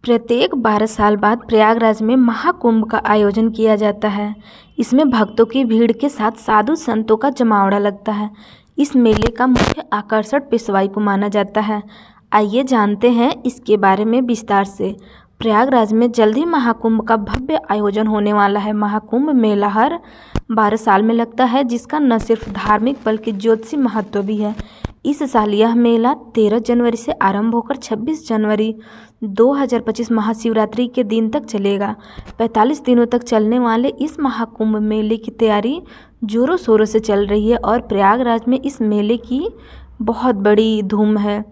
प्रत्येक 12 साल बाद प्रयागराज में महाकुंभ का आयोजन किया जाता है। इसमें भक्तों की भीड़ के साथ साधु संतों का जमावड़ा लगता है। इस मेले का मुख्य आकर्षण पेशवाई को माना जाता है। आइए जानते हैं इसके बारे में विस्तार से। प्रयागराज में जल्द ही महाकुंभ का भव्य आयोजन होने वाला है। महाकुंभ मेला हर 12 साल में लगता है, जिसका न सिर्फ धार्मिक बल्कि ज्योतिषी महत्व भी है। इस साल यह मेला 13 जनवरी से आरंभ होकर 26 जनवरी 2025 महाशिवरात्रि के दिन तक चलेगा। 45 दिनों तक चलने वाले इस महाकुंभ मेले की तैयारी जोरों शोरों से चल रही है और प्रयागराज में इस मेले की बहुत बड़ी धूम है।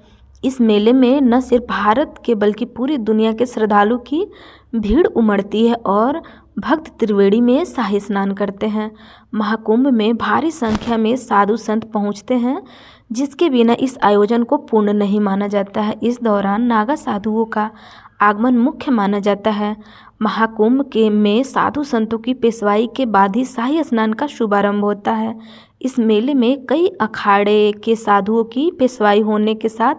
इस मेले में न सिर्फ भारत के बल्कि पूरी दुनिया के श्रद्धालु की भीड़ उमड़ती है और भक्त त्रिवेणी में शाही स्नान करते हैं। महाकुंभ में भारी संख्या में साधु संत पहुंचते हैं, जिसके बिना इस आयोजन को पूर्ण नहीं माना जाता है। इस दौरान नागा साधुओं का आगमन मुख्य माना जाता है। महाकुंभ में साधु संतों की पेशवाई के बाद ही शाही स्नान का शुभारंभ होता है। इस मेले में कई अखाड़े के साधुओं की पेशवाई होने के साथ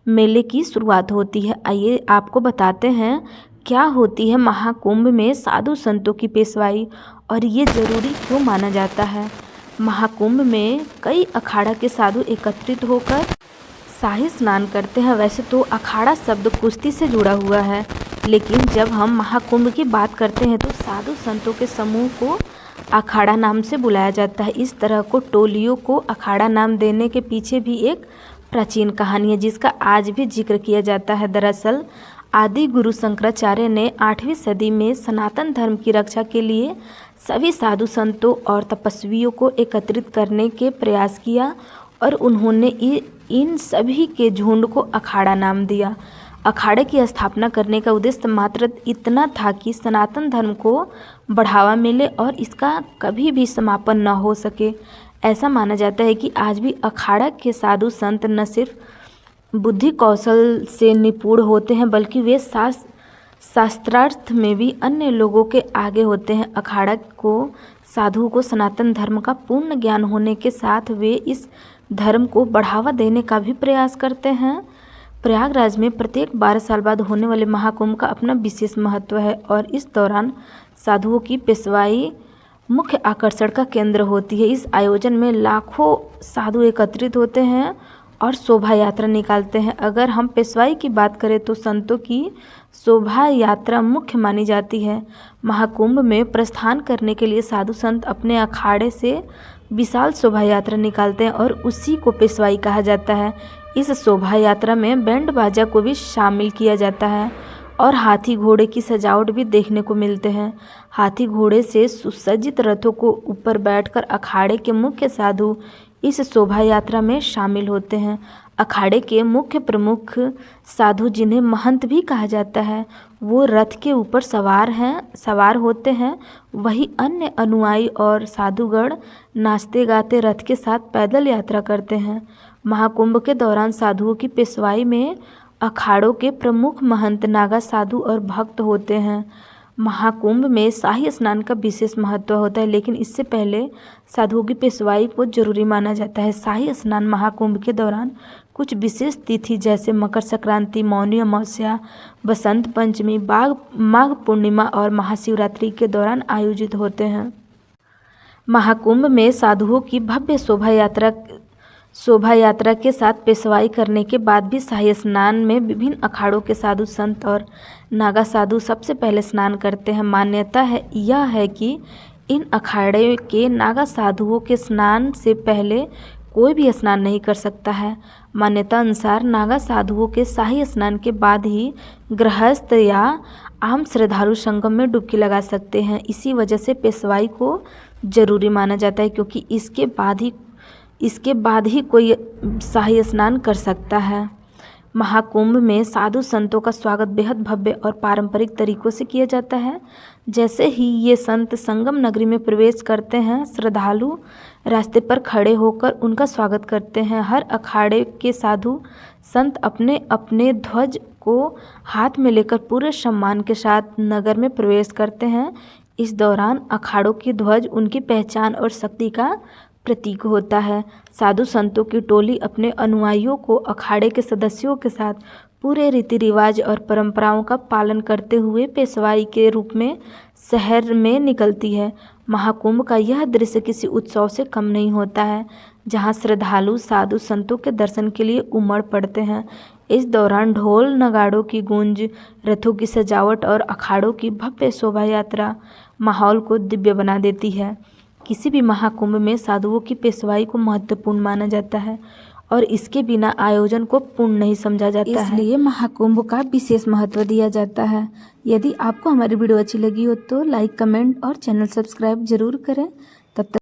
मेले की शुरुआत होती है। आइए आपको बताते हैं क्या होती है महाकुंभ में साधु संतों की पेशवाई और ये जरूरी क्यों माना जाता है। महाकुंभ में कई अखाड़ा के साधु एकत्रित होकर शाही स्नान करते हैं। वैसे तो अखाड़ा शब्द कुश्ती से जुड़ा हुआ है, लेकिन जब हम महाकुंभ की बात करते हैं तो साधु संतों के समूह को अखाड़ा नाम से बुलाया जाता है। इस तरह को टोलियों को अखाड़ा नाम देने के पीछे भी एक प्राचीन कहानी है, जिसका आज भी जिक्र किया जाता है। दरअसल आदि गुरु शंकराचार्य ने 8वीं सदी में सनातन धर्म की रक्षा के लिए सभी साधु संतों और तपस्वियों को एकत्रित करने के प्रयास किया और उन्होंने इन सभी के झुंड को अखाड़ा नाम दिया। अखाड़े की स्थापना करने का उद्देश्य मात्र इतना था कि सनातन धर्म को बढ़ावा मिले और इसका कभी भी समापन न हो सके। ऐसा माना जाता है कि आज भी अखाड़ा के साधु संत न सिर्फ बुद्धि कौशल से निपुण होते हैं, बल्कि वे शास्त्रार्थ में भी अन्य लोगों के आगे होते हैं। अखाड़ा को साधुओं को सनातन धर्म का पूर्ण ज्ञान होने के साथ वे इस धर्म को बढ़ावा देने का भी प्रयास करते हैं। प्रयागराज में प्रत्येक 12 साल बाद होने वाले महाकुंभ का अपना विशेष महत्व है और इस दौरान साधुओं की पेशवाई मुख्य आकर्षण का केंद्र होती है। इस आयोजन में लाखों साधु एकत्रित होते हैं और शोभा यात्रा निकालते हैं। अगर हम पेशवाई की बात करें तो संतों की शोभा यात्रा मुख्य मानी जाती है। महाकुंभ में प्रस्थान करने के लिए साधु संत अपने अखाड़े से विशाल शोभा यात्रा निकालते हैं और उसी को पेशवाई कहा जाता है। इस शोभा यात्रा में बैंड बाजा को भी शामिल किया जाता है और हाथी घोड़े की सजावट भी देखने को मिलते हैं। हाथी घोड़े से सुसज्जित रथों को ऊपर बैठकर अखाड़े के मुख्य साधु इस शोभा यात्रा में शामिल होते हैं। अखाड़े के मुख्य प्रमुख साधु, जिन्हें महंत भी कहा जाता है, वो रथ के ऊपर सवार होते हैं। वही अन्य अनुयायी और साधुगण नाचते गाते रथ के साथ पैदल यात्रा करते हैं। महाकुंभ के दौरान साधुओं की पेशवाई में अखाड़ों के प्रमुख महंत नागा साधु और भक्त होते हैं। महाकुंभ में शाही स्नान का विशेष महत्व होता है, लेकिन इससे पहले साधुओं की पेशवाई को जरूरी माना जाता है। शाही स्नान महाकुंभ के दौरान कुछ विशेष तिथि जैसे मकर संक्रांति, मौनी अमावस्या, बसंत पंचमी, माघ पूर्णिमा और महाशिवरात्रि के दौरान आयोजित होते हैं। महाकुंभ में साधुओं की भव्य शोभा यात्रा के साथ पेशवाई करने के बाद भी शाही स्नान में विभिन्न अखाड़ों के साधु संत और नागा साधु सबसे पहले स्नान करते हैं। मान्यता यह है कि इन अखाड़े के नागा साधुओं के स्नान से पहले कोई भी स्नान नहीं कर सकता है। मान्यता अनुसार नागा साधुओं के शाही स्नान के बाद ही गृहस्थ या आम श्रद्धालु संगम में डुबकी लगा सकते हैं। इसी वजह से पेशवाई को जरूरी माना जाता है, क्योंकि इसके बाद ही कोई शाही स्नान कर सकता है। महाकुंभ में साधु संतों का स्वागत बेहद भव्य और पारंपरिक तरीकों से किया जाता है। जैसे ही ये संत संगम नगरी में प्रवेश करते हैं, श्रद्धालु रास्ते पर खड़े होकर उनका स्वागत करते हैं। हर अखाड़े के साधु संत अपने अपने ध्वज को हाथ में लेकर पूरे सम्मान के साथ नगर में प्रवेश करते हैं। इस दौरान अखाड़ों की ध्वज उनकी पहचान और शक्ति का प्रतीक होता है। साधु संतों की टोली अपने अनुयायियों को अखाड़े के सदस्यों के साथ पूरे रीति रिवाज और परंपराओं का पालन करते हुए पेशवाई के रूप में शहर में निकलती है। महाकुंभ का यह दृश्य किसी उत्सव से कम नहीं होता है, जहां श्रद्धालु साधु संतों के दर्शन के लिए उमड़ पड़ते हैं। इस दौरान ढोल नगाड़ों की गूंज, रथों की सजावट और अखाड़ों की भव्य शोभा यात्रा माहौल को दिव्य बना देती है। किसी भी महाकुंभ में साधुओं की पेशवाई को महत्वपूर्ण माना जाता है और इसके बिना आयोजन को पूर्ण नहीं समझा जाता है। इसलिए महाकुंभ का विशेष महत्व दिया जाता है। यदि आपको हमारी वीडियो अच्छी लगी हो तो लाइक, कमेंट और चैनल सब्सक्राइब जरूर करें। तब तक